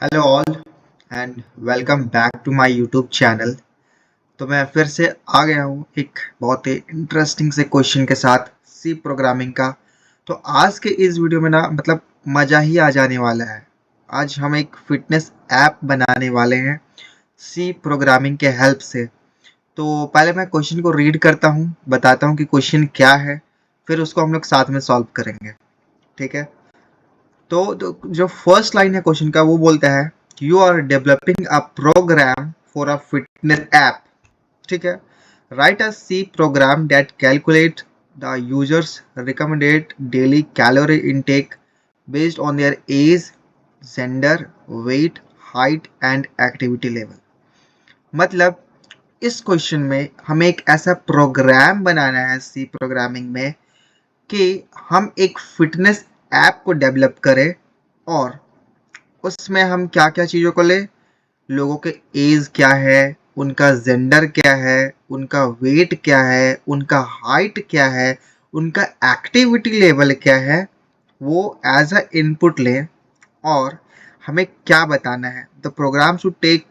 Hello all and welcome back to my YouTube channel. तो मैं फिर से आ गया हूँ एक बहुत ही इंटरेस्टिंग से क्वेश्चन के साथ सी प्रोग्रामिंग का। तो आज के इस वीडियो में ना मतलब मज़ा ही आ जाने वाला है। आज हम एक फिटनेस ऐप बनाने वाले हैं सी प्रोग्रामिंग के हेल्प से। तो पहले मैं क्वेश्चन को रीड करता हूँ, बताता हूँ कि क्वेश्चन क्या है, फिर उसको हम लोग साथ में सॉल्व करेंगे। ठीक है। तो जो फर्स्ट लाइन है क्वेश्चन का वो बोलता है you are developing a program for a fitness app. ठीक है। Write a C program that calculate the users recommended daily calorie intake based on their age, gender, weight, height and activity level. मतलब इस question में हमें एक ऐसा programme बनाना है सी programming में कि हम एक फिटनेस ऐप को डेवलप करें और उसमें हम क्या-क्या चीज़ों को लें, लोगों के एज क्या है, उनका जेंडर क्या है, उनका वेट क्या है, उनका हाइट क्या है, उनका एक्टिविटी लेवल क्या है, वो एज़ अ इनपुट लें और हमें क्या बताना है। The program should take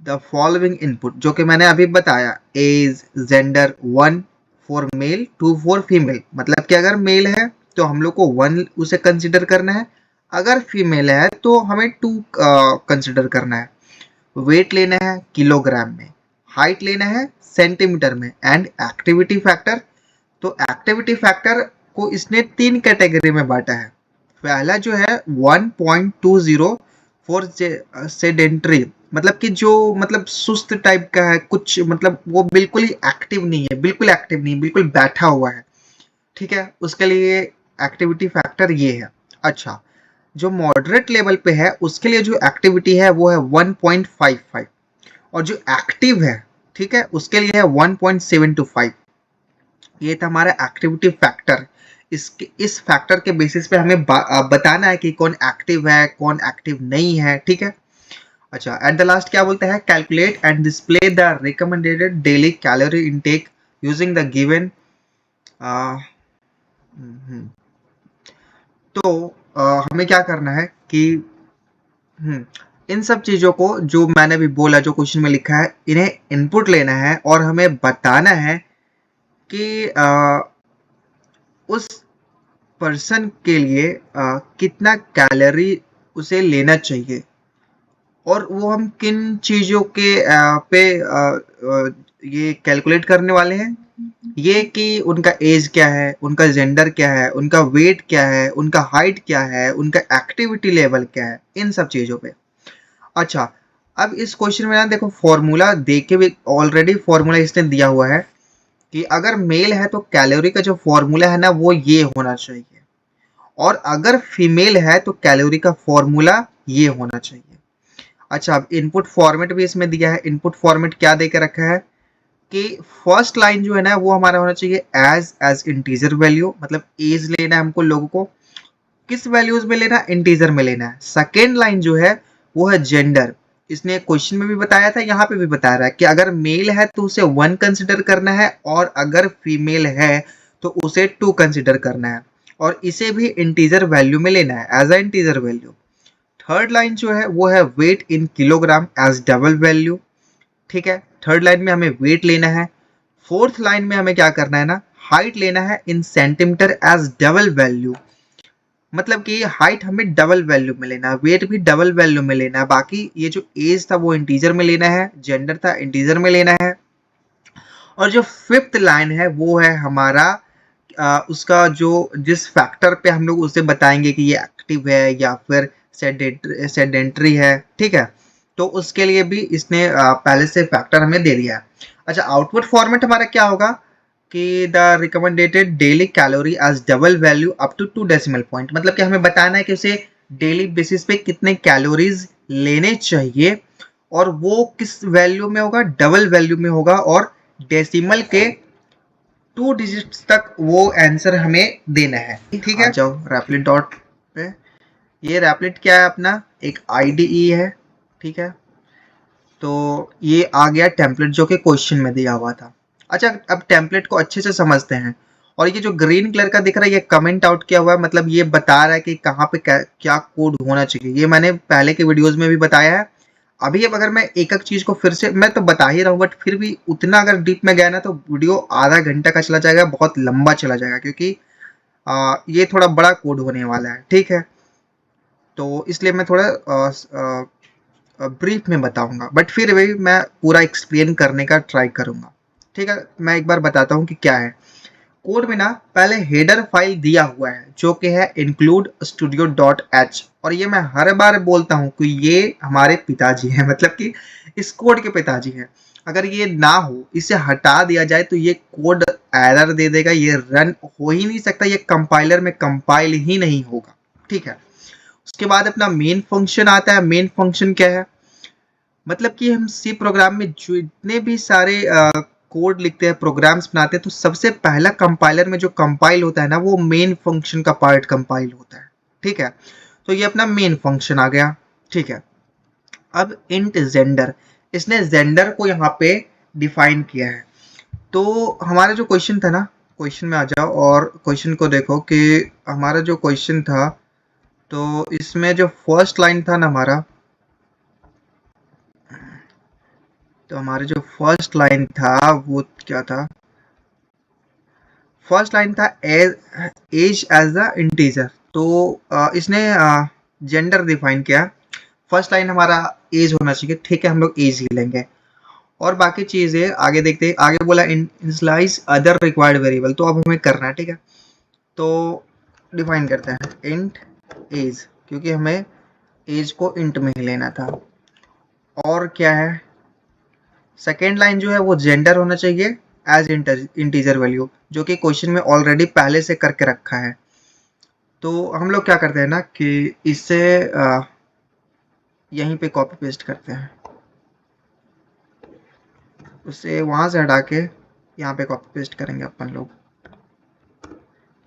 the following input जो कि मैंने अभी बताया, age, gender 1 for male, 2 for female. मतलब कि अगर मेल है तो हम लोग को 1 उसे कंसिडर करना है, अगर फीमेल है तो हमें 2 कंसिडर करना है। वेट लेना है किलोग्राम में, हाइट लेना है सेंटीमीटर में एंड एक्टिविटी फैक्टर। तो एक्टिविटी फैक्टर को इसने 3 कैटेगरी में बांटा है। पहला जो है 1.20 फॉर सेडेंट्री, मतलब कि जो मतलब सुस्त टाइप का है, कुछ मतलब वो बिल्कुल ही एक्टिव नहीं है, बिल्कुल एक्टिव नहीं, बिल्कुल बैठा हुआ है। ठीक है, उसके लिए एक्टिविटी फैक्टर ये है। अच्छा, जो मॉडरेट लेवल पे है उसके लिए जो एक्टिविटी है वो है 1.55 और जो एक्टिव है, ठीक है, उसके लिए है 1.725। ये था हमारा एक्टिविटी फैक्टर। इस फैक्टर के बेसिस पे हमें बताना है कि कौन एक्टिव है कौन एक्टिव नहीं है। ठीक है। अच्छा, एट द लास्ट क्या बोलते हैं, calculate and display the recommended daily calorie intake using the given. तो हमें क्या करना है कि इन सब चीज़ों को जो मैंने भी बोला, जो क्वेश्चन में लिखा है, इन्हें इनपुट लेना है और हमें बताना है कि उस पर्सन के लिए कितना कैलोरी उसे लेना चाहिए और वो हम किन चीज़ों के पे ये कैलकुलेट करने वाले हैं। ये कि उनका एज क्या है, उनका जेंडर क्या है, उनका वेट क्या है, उनका हाइट क्या है, उनका एक्टिविटी लेवल क्या है, इन सब चीज़ों पे। अच्छा, अब इस क्वेश्चन में ना देखो फॉर्मूला दे के भी ऑलरेडी फॉर्मूला इसने दिया हुआ है कि अगर मेल है तो कैलोरी का जो फॉर्मूला है ना वो ये होना चाहिए और अगर फीमेल है तो कैलोरी का फॉर्मूला ये होना चाहिए। अच्छा, अब इनपुट फॉर्मेट भी इसमें दिया है। इनपुट फॉर्मेट क्या दे के रखा है कि फर्स्ट लाइन जो है ना वो हमारा होना चाहिए एज इंटीजर वैल्यू, मतलब एज लेना है हमको लोगों को, किस वैल्यूज में लेना है, इंटीजर में लेना है। सेकेंड लाइन जो है वो है जेंडर। इसने क्वेश्चन में भी बताया था, यहाँ पे भी बता रहा है कि अगर मेल है तो उसे 1 कंसिडर करना है और अगर फीमेल है तो उसे 2 कंसिडर करना है और इसे भी इंटीजर वैल्यू में लेना है as a integer value. Third line जो है वो है weight in kilogram as double value. ठीक है, थर्ड लाइन में हमें वेट लेना है। फोर्थ लाइन में हमें क्या करना है ना, हाइट लेना है in centimeter as double value. मतलब कि हाइट हमें डबल वैल्यू में लेना है, वेट भी डबल वैल्यू में लेना है। बाकी ये जो एज था वो इंटीजर में लेना है, जेंडर था इंटीजर में लेना है। और जो फिफ्थ लाइन है वो है हमारा उसका जो जिस फैक्टर पे हम लोग उसे बताएंगे कि ये एक्टिव है या फिर सेडेंट्री है। ठीक है, तो उसके लिए भी इसने पहले से फैक्टर हमें दे दिया है। अच्छा, आउटपुट फॉर्मेट हमारा क्या होगा कि the recommended daily calorie as double value up to 2 decimal point. मतलब कि हमें बताना है कि उसे डेली बेसिस पे कितने कैलोरीज लेने चाहिए और वो किस वैल्यू में होगा, डबल वैल्यू में होगा और डेसिमल के 2 डिजिट्स तक वो आंसर हमें देना है। ठीक है, आ जाओ रैपलिट डॉट पे। ये रैपलिट क्या है, अपना एक आईडीई है। ठीक है, तो ये आ गया टेम्पलेट जो कि क्वेश्चन में दिया हुआ था। अच्छा, अब टेम्पलेट को अच्छे से समझते हैं और ये जो ग्रीन कलर का दिख रहा है ये कमेंट आउट किया हुआ है, मतलब ये बता रहा है कि कहाँ पे क्या कोड होना चाहिए। ये मैंने पहले के वीडियोस में भी बताया है। अभी अब अगर मैं एक एक चीज को फिर से, मैं तो बता ही रहा हूँ बट फिर भी उतना अगर डीप में गया ना तो वीडियो आधा घंटा का चला जाएगा, बहुत लंबा चला जाएगा, क्योंकि ये थोड़ा बड़ा कोड होने वाला है, ठीक है। तो इसलिए मैं थोड़ा ब्रीफ में बताऊंगा, बट फिर भी मैं पूरा एक्सप्लेन करने का ट्राई करूंगा, ठीक है। मैं एक बार बताता हूँ कि क्या है कोड में ना। पहले हेडर फाइल दिया हुआ है जो कि है include studio.h, और ये मैं हर बार बोलता हूँ कि ये हमारे पिताजी हैं, मतलब कि इस कोड के पिताजी हैं। अगर ये ना हो, इसे हटा दिया जाए तो ये कोड एरर दे देगा, ये रन हो ही नहीं सकता, ये कंपाइलर में कंपाइल ही नहीं होगा, ठीक है। उसके बाद अपना मेन फंक्शन आता है। मेन फंक्शन क्या है, मतलब कि हम सी प्रोग्राम में जितने भी सारे कोड लिखते हैं, प्रोग्राम्स बनाते हैं, तो सबसे पहला कंपाइलर में जो कंपाइल होता है ना, वो मेन फंक्शन का पार्ट कंपाइल होता है, ठीक है। तो ये अपना मेन फंक्शन आ गया, ठीक है। अब इंट जेंडर, इसने जेंडर को यहाँ पे डिफाइन किया है। तो हमारा जो क्वेश्चन था ना, क्वेश्चन में आ जाओ और क्वेश्चन को देखो कि हमारा जो क्वेश्चन था, तो इसमें जो फर्स्ट लाइन था ना हमारा, तो हमारे जो फर्स्ट लाइन था वो क्या था, फर्स्ट लाइन था एज एज द इंटीजर। तो इसने जेंडर डिफाइन किया। फर्स्ट लाइन हमारा एज होना चाहिए, ठीक है, हम लोग एज ही लेंगे। और बाकी चीजें आगे देखते हैं। आगे बोला इनिशियलाइज अदर रिक्वायर्ड वेरिएबल, तो अब हमें करना है, ठीक है। तो डिफाइन करते हैं इंट एज, क्योंकि हमें एज को इंट में ही लेना था। और क्या है, सेकेंड लाइन जो है वो जेंडर होना चाहिए एज इंटीजर वैल्यू, जो कि क्वेश्चन में ऑलरेडी पहले से करके रखा है। तो हम लोग क्या करते हैं ना कि इसे यहीं पे कॉपी पेस्ट करते हैं, उसे वहां से हटा के यहाँ पे कॉपी पेस्ट करेंगे अपन लोग,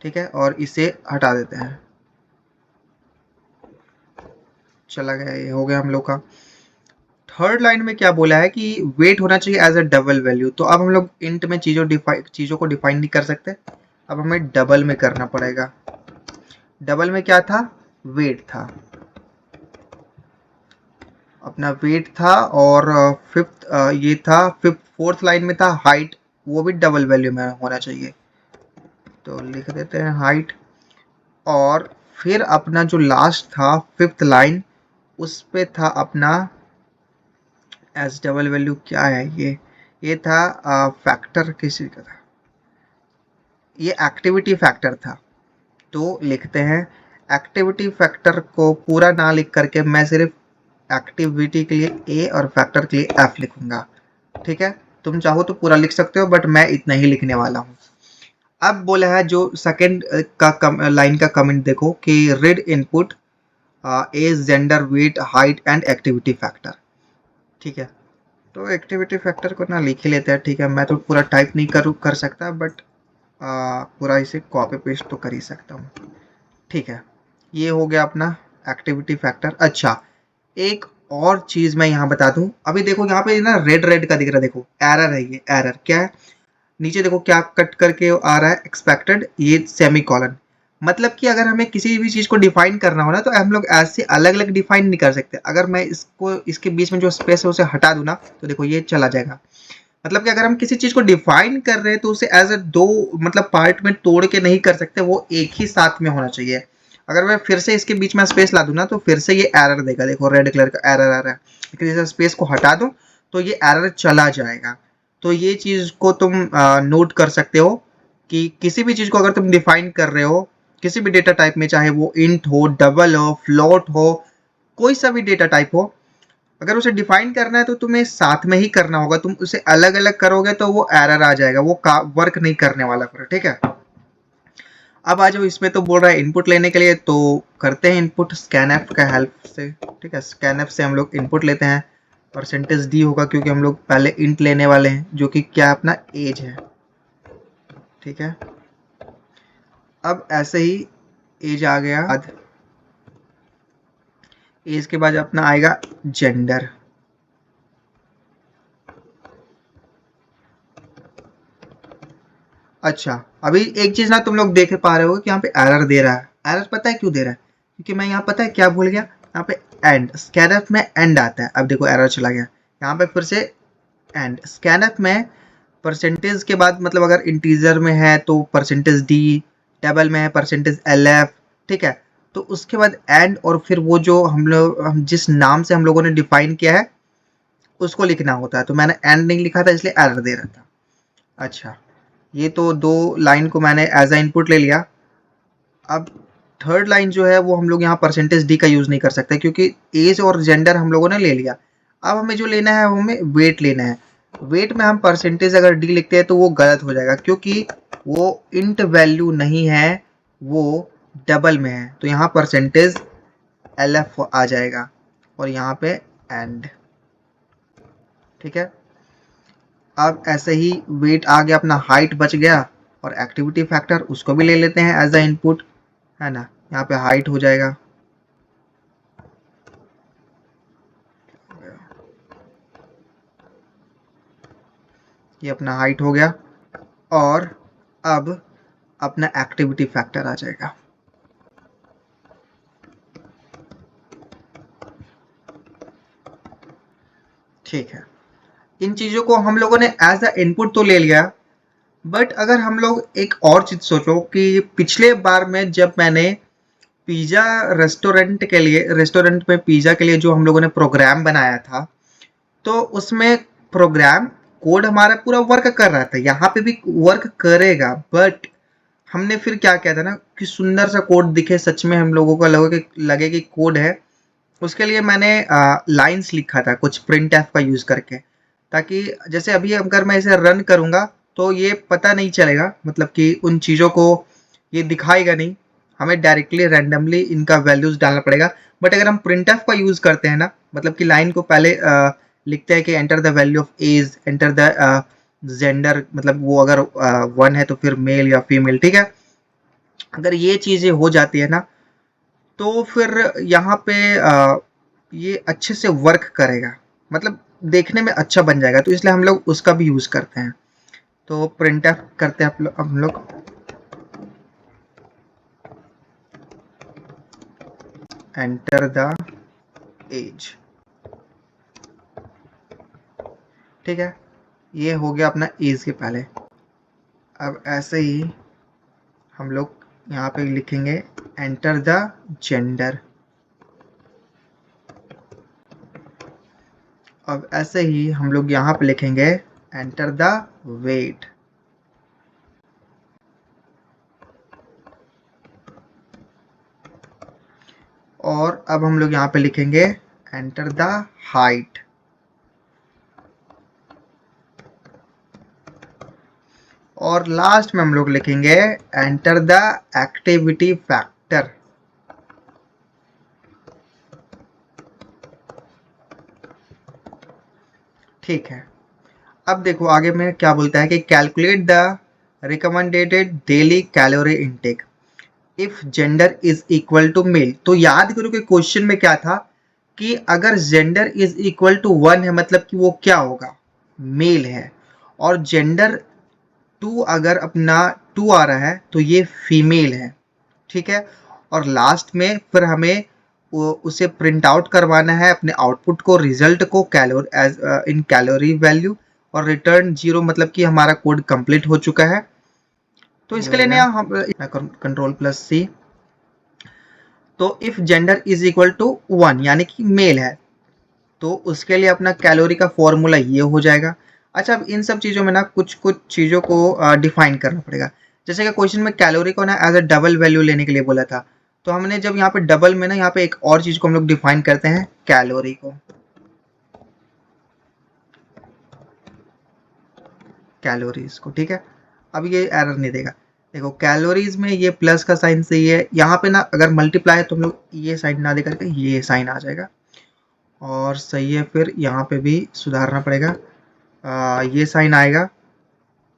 ठीक है। और इसे हटा देते हैं, चला गया, ये हो गया हम लोग का। थर्ड लाइन में क्या बोला है कि वेट होना चाहिए एज अ डबल वैल्यू। तो अब हम लोग इंट में चीजों को डिफाइन नहीं कर सकते, अब हमें डबल में करना पड़ेगा। डबल में क्या था, वेट था, अपना वेट था। और फिफ्थ ये था, फिफ्थ फोर्थ लाइन में था हाइट, वो भी डबल वैल्यू में होना चाहिए, तो लिख देते हैं हाइट। और फिर अपना जो लास्ट था फिफ्थ लाइन, उस पे था अपना एज डबल वैल्यू, क्या है ये था फैक्टर, किसी का था ये, एक्टिविटी फैक्टर था। तो लिखते हैं एक्टिविटी फैक्टर को पूरा ना लिख करके मैं सिर्फ एक्टिविटी के लिए ए और फैक्टर के लिए एफ लिखूंगा, ठीक है। तुम चाहो तो पूरा लिख सकते हो बट मैं इतना ही लिखने वाला हूँ। अब बोला है जो सेकंड का लाइन का कमेंट देखो कि read input as gender weight height and activity factor, ठीक है। तो एक्टिविटी फैक्टर को ना लिख ही लेते हैं, ठीक है। मैं तो पूरा टाइप नहीं कर सकता बट पूरा इसे कॉपी पेस्ट तो कर ही सकता हूँ, ठीक है। ये हो गया अपना एक्टिविटी फैक्टर। अच्छा, एक और चीज मैं यहाँ बता दूं। अभी देखो यहाँ पे ना रेड रेड का दिख रहा है, देखो एरर है, ये एरर क्या है, नीचे देखो क्या कट करके आ रहा है, एक्सपेक्टेड ये सेमी कॉलन। मतलब कि अगर हमें किसी भी चीज को डिफाइन करना हो ना, तो हम लोग ऐसे अलग अलग डिफाइन नहीं कर सकते। अगर मैं इसको इसके बीच में जो स्पेस है उसे हटा दूं ना, तो देखो ये चला जाएगा। मतलब कि अगर हम किसी चीज को डिफाइन कर रहे हैं तो उसे एज अ दो मतलब पार्ट में तोड़ के नहीं कर सकते, वो एक ही साथ में होना चाहिए। अगर मैं फिर से इसके बीच में स्पेस ला दूं ना, तो फिर से ये एरर देगा, देखो रेड कलर का एरर आ रहा है। लेकिन इस स्पेस को हटा दूं तो ये एरर चला जाएगा। तो ये चीज को तुम नोट कर सकते हो कि किसी भी चीज को अगर तुम डिफाइन कर रहे हो किसी भी डेटा टाइप में, चाहे वो इंट हो, डबल हो, फ्लोट हो, कोई सा भी डेटा टाइप हो, अगर उसे डिफाइन करना है तो तुम्हें साथ में ही करना होगा। तुम उसे अलग अलग करोगे तो वो एरर आ जाएगा, वो वर्क नहीं करने वाला फिर, ठीक है। अब आ जाओ, इसमें तो बोल रहा है इनपुट लेने के लिए, तो करते हैं इनपुट स्कैनएफ का हेल्प से, ठीक है। स्कैनएफ से हम लोग इनपुट लेते हैं, परसेंटेज डी होगा क्योंकि हम लोग पहले इंट लेने वाले हैं जो कि क्या अपना एज है, ठीक है। अब ऐसे ही एज आ गया, एज के बाद अपना आएगा जेंडर। अच्छा, अभी एक चीज ना तुम लोग देख पा रहे हो कि यहाँ पे एरर दे रहा है। एरर पता है क्यों दे रहा है? क्योंकि मैं यहाँ पता है क्या भूल गया, यहाँ पे एंड, स्कैनफ में एंड आता है। अब देखो एरर चला गया, यहाँ पे फिर से एंड। स्कैनफ में परसेंटेज के बाद मतलब अगर इंटीजर में है तो परसेंटेज डी, टेबल में है परसेंटेज एल एफ, ठीक है। तो उसके बाद एंड, और फिर वो जो हम जिस नाम से हम लोगों ने डिफाइन किया है उसको लिखना होता है। तो मैंने एंड नहीं लिखा था इसलिए एरर दे रहा था। अच्छा, ये तो दो लाइन को मैंने एज अ इनपुट ले लिया। अब थर्ड लाइन जो है वो हम लोग यहाँ परसेंटेज डी का यूज नहीं कर सकते क्योंकि एज और जेंडर हम लोगों ने ले लिया। अब हमें जो लेना है वो हमें वेट लेना है। वेट में हम परसेंटेज अगर डी लिखते हैं तो वो गलत हो जाएगा क्योंकि वो इंट वैल्यू नहीं है, वो डबल में है। तो यहाँ परसेंटेज एल एफ आ जाएगा और यहाँ पे एंड, ठीक है। अब ऐसे ही वेट आ गया, अपना हाइट बच गया, और एक्टिविटी फैक्टर उसको भी ले लेते हैं एज अ इनपुट, है ना। यहाँ पे हाइट हो जाएगा, ये अपना हाइट हो गया। और अब अपना एक्टिविटी फैक्टर आ जाएगा। ठीक है, इन चीजों को हम लोगों ने एज अ इनपुट तो ले लिया। बट अगर हम लोग एक और चीज सोचो कि पिछले बार में जब मैंने पिज्जा रेस्टोरेंट में पिज्जा के लिए जो हम लोगों ने प्रोग्राम बनाया था, तो उसमें प्रोग्राम कोड हमारा पूरा वर्क कर रहा था, यहाँ पे भी वर्क करेगा। बट हमने फिर क्या किया था ना कि सुंदर सा कोड दिखे, सच में हम लोगों को लगे कि कोड है। उसके लिए मैंने लाइंस लिखा था कुछ प्रिंट एफ का यूज करके, ताकि जैसे अभी अगर मैं इसे रन करूंगा तो ये पता नहीं चलेगा, मतलब कि उन चीज़ों को ये दिखाएगा नहीं, हमें डायरेक्टली रैंडमली इनका वैल्यूज डालना पड़ेगा। बट अगर हम प्रिंट एफ का यूज करते हैं ना, मतलब कि लाइन को पहले लिखते हैं कि enter the value of age, enter the gender, मतलब वो अगर 1 है तो फिर मेल या फीमेल, ठीक है। अगर ये चीजें हो जाती है ना तो फिर यहाँ पे ये अच्छे से वर्क करेगा, मतलब देखने में अच्छा बन जाएगा। तो इसलिए हम लोग उसका भी यूज करते हैं। तो प्रिंट एफ करते हैं हम लोग एंटर द एज, ठीक है। ये हो गया अपना एज के पहले। अब ऐसे ही हम लोग यहाँ पे लिखेंगे एंटर द जेंडर। अब ऐसे ही हम लोग यहाँ पे लिखेंगे एंटर द वेट। और अब हम लोग यहाँ पे लिखेंगे एंटर द हाइट। और लास्ट में हम लोग लिखेंगे एंटर द एक्टिविटी फैक्टर। ठीक है, अब देखो आगे में क्या बोलता है कि calculate the recommended daily calorie intake if gender is equal to male. तो याद करो कि क्वेश्चन में क्या था कि अगर जेंडर इज इक्वल टू 1 है मतलब कि वो क्या होगा, मेल है। और जेंडर 2 अगर अपना 2 आ रहा है तो ये फीमेल है, ठीक है। और लास्ट में फिर हमें उसे प्रिंट आउट करवाना है अपने आउटपुट को, रिजल्ट को calorie as in calorie value, और रिटर्न 0 मतलब कि हमारा कोड कंप्लीट हो चुका है। तो इसके लिए नया हम कंट्रोल प्लस सी, तो if gender is equal to 1 यानी कि मेल है तो उसके लिए अपना कैलोरी का फॉर्मूला ये हो जाएगा। अच्छा, अब इन सब चीज़ों में ना कुछ कुछ चीज़ों को डिफाइन करना पड़ेगा। जैसे कि क्वेश्चन में कैलोरी को ना एज अ डबल वैल्यू लेने के लिए बोला था, तो हमने जब यहाँ पे डबल में ना यहाँ पे एक और चीज़ को हम लोग डिफाइन करते हैं, कैलोरी को, कैलोरीज को, ठीक है। अब ये एरर नहीं देगा। देखो कैलोरीज में ये प्लस का साइन सही है, यहाँ पे ना अगर मल्टीप्लाई है तो हम लोग ये साइन ना दे करके ये साइन आ जाएगा, और सही है। फिर यहाँ पे भी सुधारना पड़ेगा, ये साइन आएगा।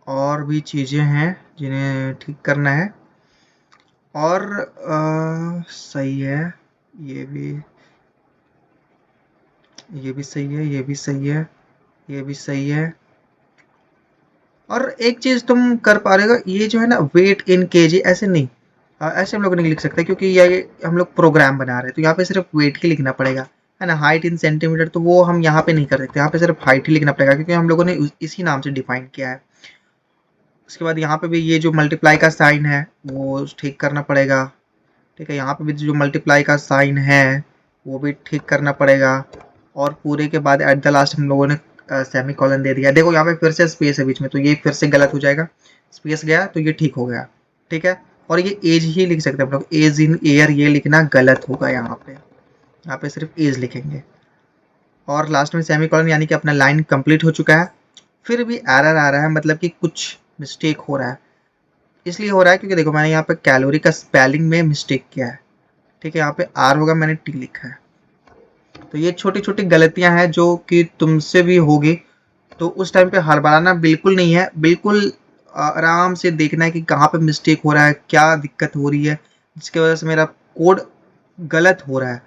और भी चीज़ें हैं जिन्हें ठीक करना है। और सही है, ये भी, ये भी सही है, ये भी सही है, ये भी सही है। और एक चीज तुम कर पा रहे हो, ये जो है ना वेट इन केजी ऐसे नहीं, ऐसे हम लोग नहीं लिख सकते क्योंकि ये हम लोग प्रोग्राम बना रहे हैं, तो यहाँ पे सिर्फ वेट ही लिखना पड़ेगा, है ना। हाइट इन सेंटीमीटर तो वो हम यहाँ पे नहीं कर सकते, यहाँ पे सिर्फ हाइट ही लिखना पड़ेगा क्योंकि हम लोगों ने इसी नाम से डिफाइन किया है। उसके बाद यहाँ पे भी ये जो मल्टीप्लाई का साइन है वो ठीक करना पड़ेगा, ठीक है। यहाँ पे भी जो मल्टीप्लाई का साइन है वो भी ठीक करना पड़ेगा, और पूरे के बाद एट द लास्ट हम लोगों ने सेमी कॉलन दे दिया। देखो यहाँ पे फिर से स्पेस है बीच में, तो ये फिर से गलत हो जाएगा, स्पेस गया तो ये ठीक हो गया, ठीक है। और ये एज ही लिख सकते हैं हम लोग, एज इन एयर ये लिखना गलत होगा, यहाँ पे सिर्फ एज लिखेंगे। और लास्ट में सेमी कॉलन, यानी कि अपना लाइन कंप्लीट हो चुका है। फिर भी एरर आ रहा है, मतलब कि कुछ मिस्टेक हो रहा है। इसलिए हो रहा है क्योंकि देखो मैंने यहाँ पे कैलोरी का स्पेलिंग में मिस्टेक किया है, ठीक है। यहाँ पे आर होगा, मैंने टी लिखा है। तो ये छोटी छोटी गलतियां हैं जो कि तुमसे भी होगी, तो उस टाइम पे हड़बड़ाना बिल्कुल नहीं है, बिल्कुल आराम से देखना है कि कहाँ पे मिस्टेक हो रहा है, क्या दिक्कत हो रही है जिसकी वजह से मेरा कोड गलत हो रहा है,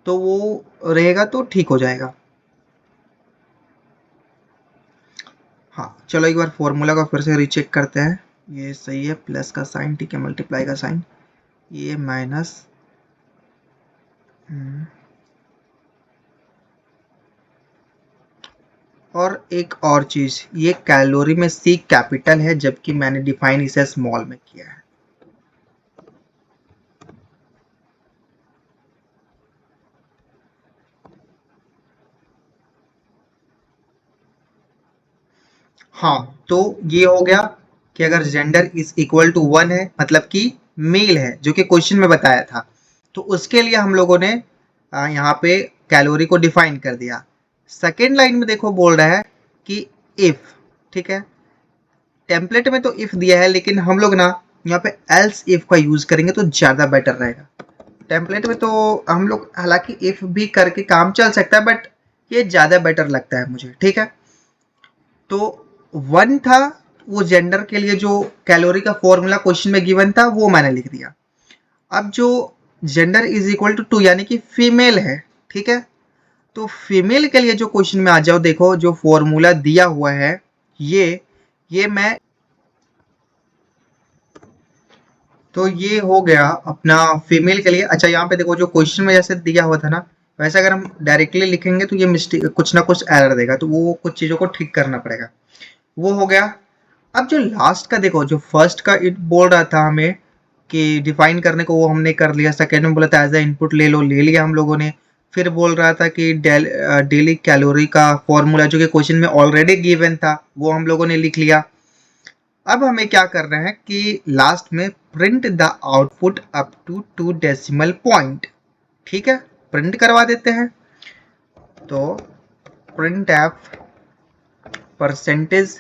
तो वो रहेगा तो ठीक हो जाएगा। हाँ चलो एक बार फॉर्मूला का फिर से रीचेक करते हैं। ये सही है, प्लस का साइन, ठीक है, मल्टीप्लाई का साइन, ये माइनस, और एक और चीज, ये कैलोरी में सी कैपिटल है जबकि मैंने डिफाइन इसे स्मॉल में किया है। हाँ तो ये हो गया कि अगर जेंडर इज इक्वल टू 1 है, मतलब कि मेल है, जो कि क्वेश्चन में बताया था, तो उसके लिए हम लोगों ने यहाँ पे कैलोरी को डिफाइन कर दिया। सेकेंड लाइन में देखो बोल रहा है कि इफ, ठीक है, टेम्पलेट में तो इफ दिया है लेकिन हम लोग ना यहाँ पे एल्स इफ का यूज करेंगे तो ज्यादा बेटर रहेगा। टेम्पलेट में तो हम लोग हालांकि इफ भी करके काम चल सकता है, बट ये ज्यादा बेटर लगता है मुझे, ठीक है। तो 1 था, वो जेंडर के लिए जो कैलोरी का फॉर्मूला क्वेश्चन में गिवन था वो मैंने लिख दिया। अब जो जेंडर इज इक्वल टू 2 यानी कि फीमेल है, ठीक है, तो फीमेल के लिए जो क्वेश्चन में आ जाओ, देखो जो फॉर्मूला दिया हुआ है ये मैं, तो ये हो गया अपना फीमेल के लिए। अच्छा यहाँ पे देखो जो क्वेश्चन में जैसे दिया हुआ था ना, वैसे अगर हम डायरेक्टली लिखेंगे तो ये मिस्टेक कुछ ना कुछ एरर देगा, तो वो कुछ चीज़ों को ठीक करना पड़ेगा। वो हो गया। अब जो लास्ट का देखो, जो फर्स्ट का इट बोल रहा था हमें कि डिफाइन करने को, वो हमने कर लिया। सेकेंड में बोला था एज ए इनपुट ले लो, ले लिया हम लोगों ने। फिर बोल रहा था कि डेली कैलोरी का फॉर्मूला जो कि क्वेश्चन में ऑलरेडी गिवन था वो हम लोगों ने लिख लिया। अब हमें क्या करना है कि लास्ट में print the output up to 2 decimal point, ठीक है, प्रिंट करवा देते हैं। तो print F percentage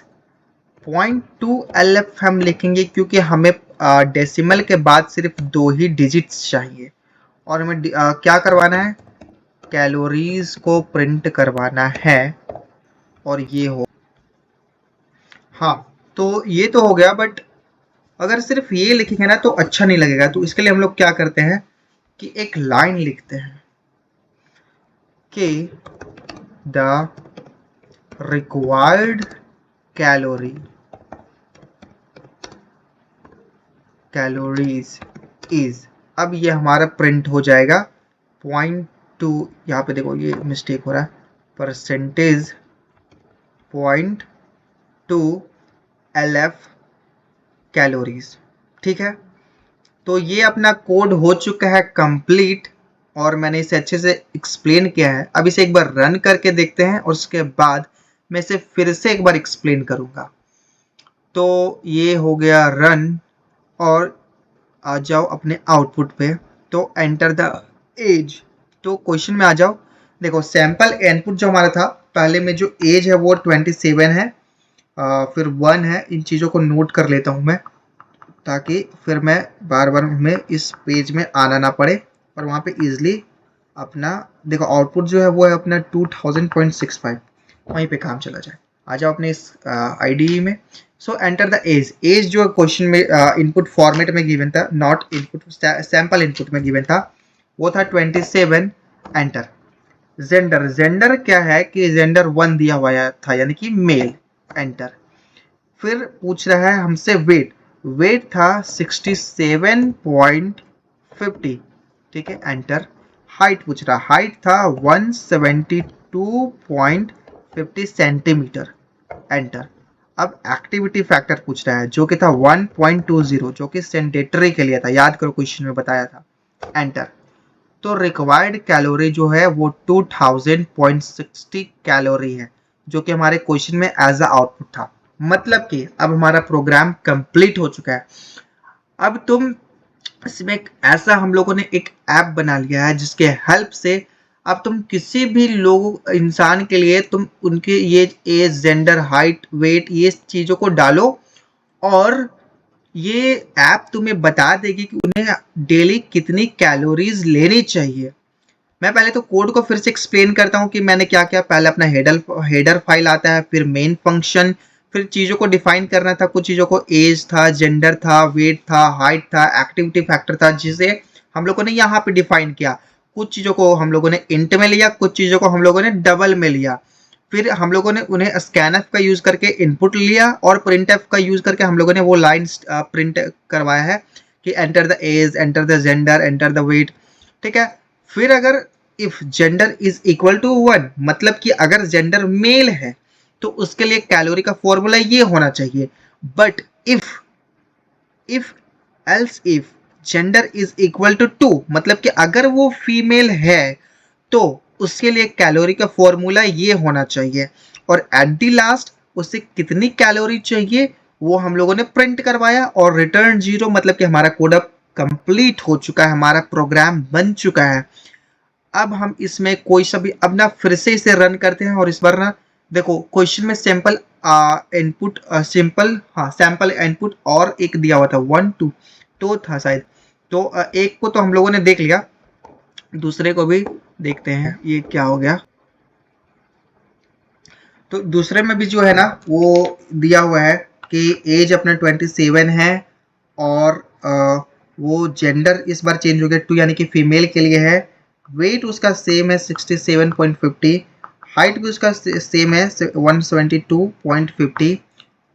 point two LF हम लिखेंगे क्योंकि हमें डेसिमल के बाद सिर्फ 2 ही डिजिट्स चाहिए, और हमें क्या करवाना है, कैलोरीज को प्रिंट करवाना है। और ये हो, हाँ तो ये तो हो गया, बट अगर सिर्फ ये लिखेंगे ना तो अच्छा नहीं लगेगा, तो इसके लिए हम लोग क्या करते हैं कि एक लाइन लिखते हैं कि the required calorie calories is, अब ये हमारा प्रिंट हो जाएगा पॉइंट टू, यहाँ पे देखो ये मिस्टेक हो रहा है, percentage point two LF calories, ठीक है। तो ये अपना कोड हो चुका है कंप्लीट, और मैंने इसे अच्छे से एक्सप्लेन किया है। अब इसे एक बार रन करके देखते हैं और उसके बाद मैं इसे फिर से एक बार एक्सप्लेन करूंगा। तो ये हो गया रन, और आ जाओ अपने आउटपुट पे, तो एंटर द एज, तो क्वेश्चन में आ जाओ। देखो सैंपल इनपुट जो हमारा था, पहले में जो एज है वो 27 है, फिर 1 है। इन चीज़ों को नोट कर लेता हूँ मैं, ताकि फिर मैं बार बार हमें इस पेज में आना ना पड़े, और वहाँ पे इजीली अपना देखो आउटपुट जो है वो है अपना 2000.65, वहीं पे काम चला जाए। आ जाओ अपने इस आईडी में। So enter the age, age जो क्वेश्चन में इनपुट फॉर्मेट में गिवन था, नॉट इनपुट, सैंपल इनपुट में गिवन था, वो था 27। एंटर। जेंडर, जेंडर क्या है कि जेंडर 1 दिया हुआ था यानी कि मेल। एंटर। फिर पूछ रहा है हमसे वेट, वेट था 67.50, ठीक है, एंटर। हाइट पूछ रहा, हाइट था 172.50 सेंटीमीटर, एंटर। अब एक्टिविटी फैक्टर पूछ रहा है जो कि था 1.20, जो कि सेंटेटरी के लिए था, याद करो क्वेश्चन में बताया था, एंटर। तो रिक्वायर्ड कैलोरी जो है वो 2000.60 कैलोरी है, जो कि हमारे क्वेश्चन में एज अ आउटपुट था। मतलब कि अब हमारा प्रोग्राम कंप्लीट हो चुका है। अब तुम इसमें ऐसा हम लोगों ने एक ऐप बना लिया है जिसके हेल्प से अब तुम किसी भी लोग इंसान के लिए तुम उनके ये एज, जेंडर, हाइट, वेट, ये चीज़ों को डालो और ये ऐप तुम्हें बता देगी कि उन्हें डेली कितनी कैलोरीज लेनी चाहिए। मैं पहले तो कोड को फिर से एक्सप्लेन करता हूँ कि मैंने क्या किया। पहले अपना हेडर फाइल आता है, फिर मेन फंक्शन, फिर चीज़ों को डिफाइन करना था। कुछ चीज़ों को एज था, जेंडर था, वेट था, हाइट था, एक्टिविटी फैक्टर था, जिसे हम लोगों ने यहाँ पे डिफाइन किया। कुछ चीज़ों को हम लोगों ने इंट में लिया, कुछ चीज़ों को हम लोगों ने डबल में लिया। फिर हम लोगों ने उन्हें स्कैनएफ का यूज़ करके इनपुट लिया और प्रिंटएफ का यूज़ करके हम लोगों ने वो लाइन्स प्रिंट करवाया है कि enter the age, enter the gender, enter the weight, ठीक है। फिर अगर if gender is equal to 1, मतलब कि अगर जेंडर मेल है तो उसके लिए कैलोरी का फॉर्मूला ये होना चाहिए। But if else if gender is equal to 2, मतलब कि अगर वो फीमेल है तो उसके लिए कैलोरी का फॉर्मूला ये होना चाहिए। और एट दी लास्ट उसे कितनी कैलोरी चाहिए वो हम लोगों ने प्रिंट करवाया और रिटर्न 0, मतलब कि हमारा कोड अब कंप्लीट हो चुका है, हमारा प्रोग्राम बन चुका है। अब हम इसमें कोई सा भी अब ना फिर से इसे रन करते हैं और इस बार ना देखो क्वेश्चन में सैंपल इनपुट सैंपल इनपुट और एक दिया हुआ था 1 2 तो था शायद। तो एक को तो हम लोगों ने देख लिया, दूसरे को भी देखते हैं ये क्या हो गया। तो दूसरे में भी जो है ना वो दिया हुआ है कि एज अपना 27 है और वो जेंडर इस बार चेंज हो गया 2, यानी कि फीमेल के लिए है। वेट उसका सेम है 67.50, हाइट भी उसका सेम है 172.50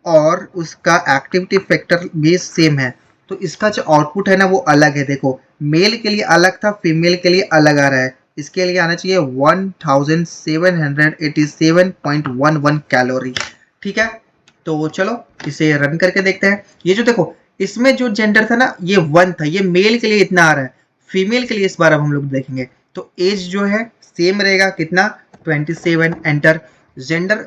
और उसका एक्टिविटी फैक्टर भी सेम है। तो इसका जो आउटपुट है ना वो अलग है। देखो मेल के लिए अलग था, फीमेल के लिए अलग आ रहा है। इसके लिए आना चाहिए 1787.11 कैलोरी, ठीक है। तो चलो इसे रन करके देखते हैं। ये जो देखो इसमें जो जेंडर था ना ये 1 था, ये मेल के लिए इतना आ रहा है, फीमेल के लिए इस बार अब हम लोग देखेंगे। तो एज जो है सेम रहेगा, कितना 27, एंटर। जेंडर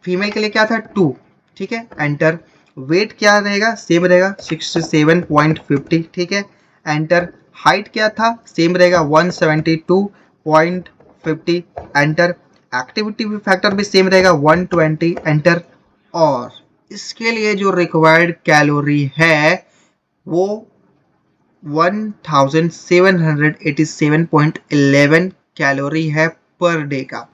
फीमेल के लिए क्या था 2, ठीक है, एंटर। वेट क्या रहेगा, सेम रहेगा 67.50, ठीक है, एंटर। हाइट क्या था, सेम रहेगा 172.50, एंटर। एक्टिविटी फैक्टर भी सेम रहेगा 120, एंटर। और इसके लिए जो रिक्वायर्ड कैलोरी है वो 1787.11 कैलोरी है पर डे का।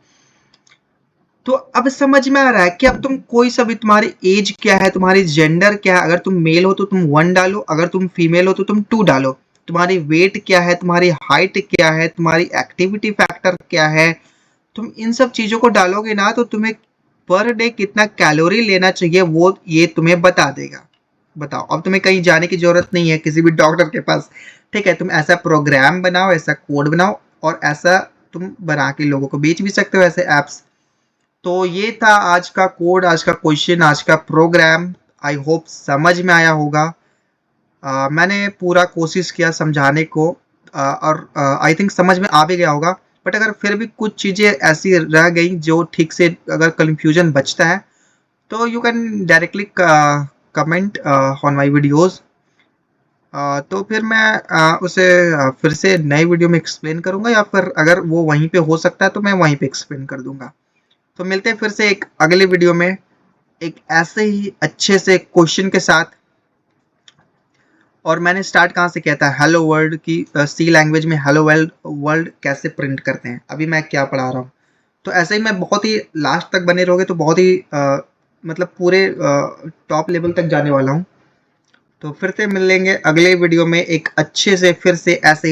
तो अब समझ में आ रहा है कि अब तुम कोई सा भी, तुम्हारी एज क्या है, तुम्हारी जेंडर क्या है, अगर तुम मेल हो तो तुम 1 डालो, अगर तुम फीमेल हो तो तुम 2 डालो। तुम्हारी वेट क्या है, तुम्हारी हाइट क्या है, तुम्हारी एक्टिविटी फैक्टर क्या है, तुम इन सब चीज़ों को डालोगे ना तो तुम्हें पर डे कितना कैलोरी लेना चाहिए वो ये तुम्हें बता देगा। बताओ, अब तुम्हें कहीं जाने की जरूरत नहीं है किसी भी डॉक्टर के पास, ठीक है। तुम ऐसा प्रोग्राम बनाओ, ऐसा कोड बनाओ और ऐसा तुम बना के लोगों को बेच भी सकते हो, ऐसे ऐप्स। तो ये था आज का कोड, आज का क्वेश्चन, आज का प्रोग्राम। आई होप समझ में आया होगा। मैंने पूरा कोशिश किया समझाने को और आई थिंक समझ में आ भी गया होगा। बट अगर फिर भी कुछ चीज़ें ऐसी रह गई जो ठीक से अगर कन्फ्यूजन बचता है तो you can directly comment on my videos. तो फिर मैं उसे फिर से नए वीडियो में एक्सप्लेन करूँगा, या फिर अगर वो वहीं पे हो सकता है तो मैं वहीं पे एक्सप्लेन कर दूँगा। तो मिलते हैं फिर से एक अगले वीडियो में एक ऐसे ही अच्छे से क्वेश्चन के साथ। और मैंने स्टार्ट कहाँ से किया था, हेलो वर्ल्ड की सी लैंग्वेज में हेलो वर्ल्ड कैसे प्रिंट करते हैं, अभी मैं क्या पढ़ा रहा हूँ। तो ऐसे ही मैं बहुत ही लास्ट तक बने रहोगे तो बहुत ही मतलब पूरे टॉप लेवल तक जाने वाला हूँ। तो फिर से मिलेंगे अगले वीडियो में एक अच्छे से फिर से ऐसे